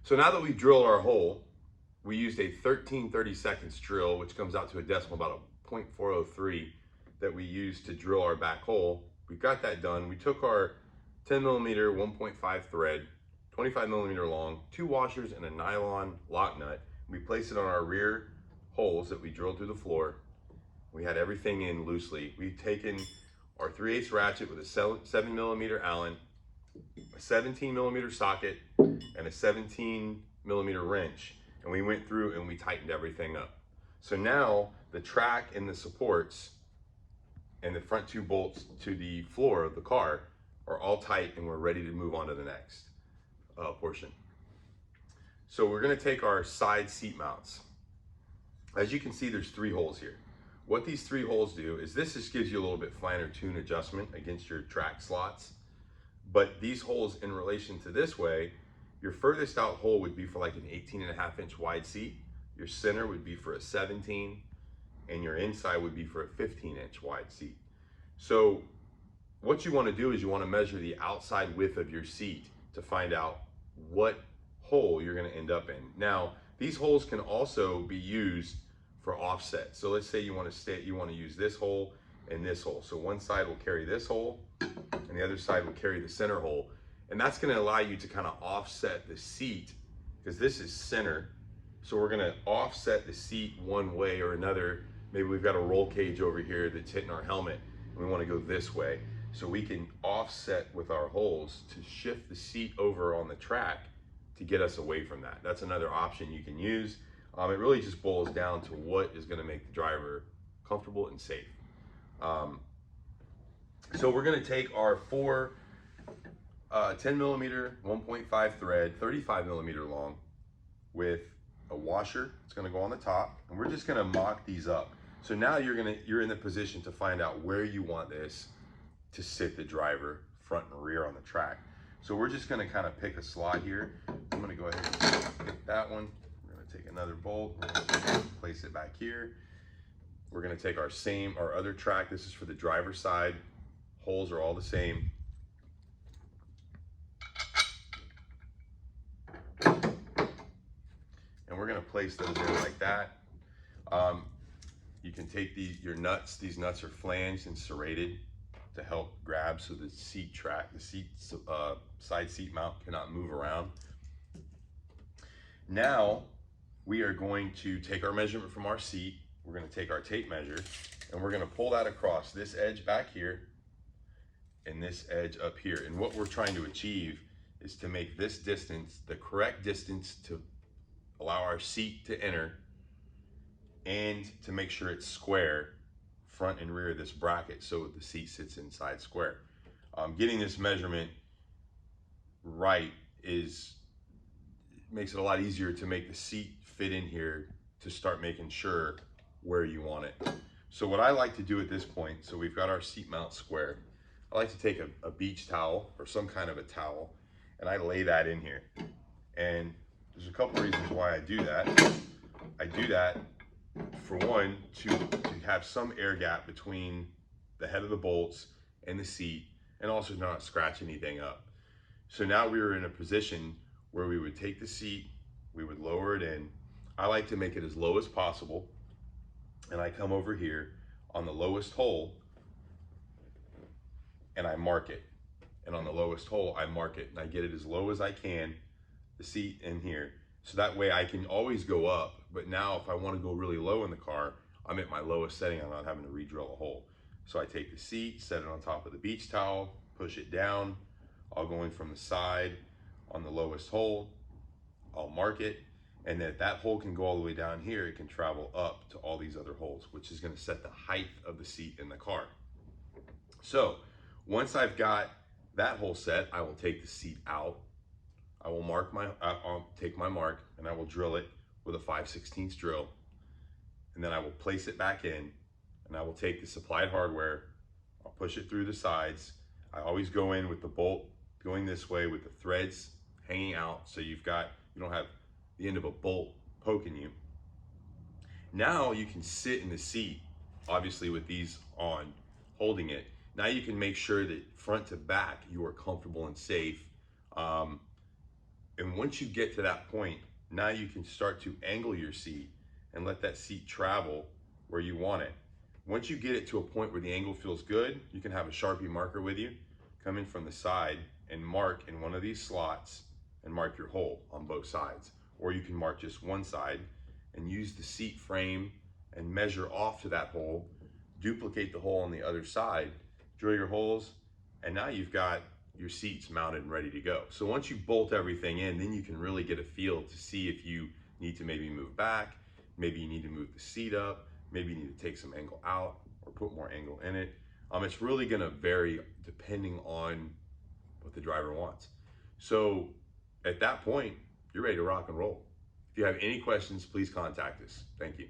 So now that we've drilled our hole, we used a 13/32 drill, which comes out to a decimal, about a 0.403 that we used to drill our back hole. We got that done. We took our 10mm 1.5 thread, 25mm long, 2 washers and a nylon lock nut. We placed it on our rear holes that we drilled through the floor. We had everything in loosely. We've taken our 3/8 ratchet with a 7mm Allen, a 17mm socket, and a 17mm wrench, and we went through and we tightened everything up. So now the track and the supports and the front 2 bolts to the floor of the car are all tight, and we're ready to move on to the next portion. So we're going to take our side seat mounts. As you can see, there's 3 holes here. What these 3 holes do is this just gives you a little bit finer tune adjustment against your track slots. But these holes, in relation to this way, your furthest out hole would be for like an 18.5-inch wide seat. Your center would be for a 17, and your inside would be for a 15-inch wide seat. So what you want to do is you want to measure the outside width of your seat to find out what hole you're going to end up in. Now, these holes can also be used for offset. So let's say you want to use this hole and this hole. So one side will carry this hole and the other side will carry the center hole. And that's going to allow you to kind of offset the seat, because this is center. So we're going to offset the seat one way or another. Maybe we've got a roll cage over here that's hitting our helmet and we want to go this way. So we can offset with our holes to shift the seat over on the track to get us away from that. That's another option you can use. It really just boils down to what is going to make the driver comfortable and safe. So we're going to take our 4 10mm 1.5 thread, 35mm long, with a washer. It's going to go on the top, and we're just going to mock these up. So now you're in the position to find out where you want this to sit the driver front and rear on the track. So we're just going to kind of pick a slot here. I'm going to go ahead and pick that one. We're going to take another bolt. We're going to place it back here. We're going to take our other track. This is for the driver's side. Holes are all the same. And we're going to place those in like that. You can take your nuts. These nuts are flanged and serrated to help grab so the side seat mount cannot move around. Now we are going to take our measurement from our seat. We're going to take our tape measure and we're going to pull that across this edge back here and this edge up here. And what we're trying to achieve is to make this distance the correct distance to allow our seat to enter, and to make sure it's square front and rear of this bracket so the seat sits inside square. Getting this measurement right makes it a lot easier to make the seat fit in here to start making sure where you want it. So what I like to do at this point, so we've got our seat mount square, I like to take a beach towel or some kind of a towel and I lay that in here. And there's a couple reasons why I do that. I do that for one, to have some air gap between the head of the bolts and the seat, and also not scratch anything up. So now we were in a position where we would take the seat, we would lower it in. I like to make it as low as possible, and I come over here on the lowest hole and I mark it. And on the lowest hole, I mark it, and I get it as low as I can, the seat in here. So that way I can always go up, but now if I want to go really low in the car, I'm at my lowest setting. I'm not having to re-drill a hole. So I take the seat, set it on top of the beach towel, push it down. I'll go in from the side on the lowest hole. I'll mark it, and then if that hole can go all the way down here, it can travel up to all these other holes, which is going to set the height of the seat in the car. So once I've got that hole set, I will take the seat out. I'll take my mark and I will drill it with a 5/16 drill, and then I will place it back in, and I will take the supplied hardware, I'll push it through the sides. I always go in with the bolt going this way with the threads hanging out, so you don't have the end of a bolt poking you. Now you can sit in the seat, obviously with these on, holding it. Now you can make sure that front to back you are comfortable and safe. And once you get to that point, now you can start to angle your seat and let that seat travel where you want it. Once you get it to a point where the angle feels good, you can have a Sharpie marker with you, come in from the side and mark in one of these slots and mark your hole on both sides. Or you can mark just one side and use the seat frame and measure off to that hole, duplicate the hole on the other side, drill your holes, and now you've got your seats mounted and ready to go. So once you bolt everything in, then you can really get a feel to see if you need to maybe move back, maybe you need to move the seat up, maybe you need to take some angle out or put more angle in it. It's really gonna vary depending on what the driver wants. So at that point, you're ready to rock and roll. If you have any questions, please contact us. Thank you.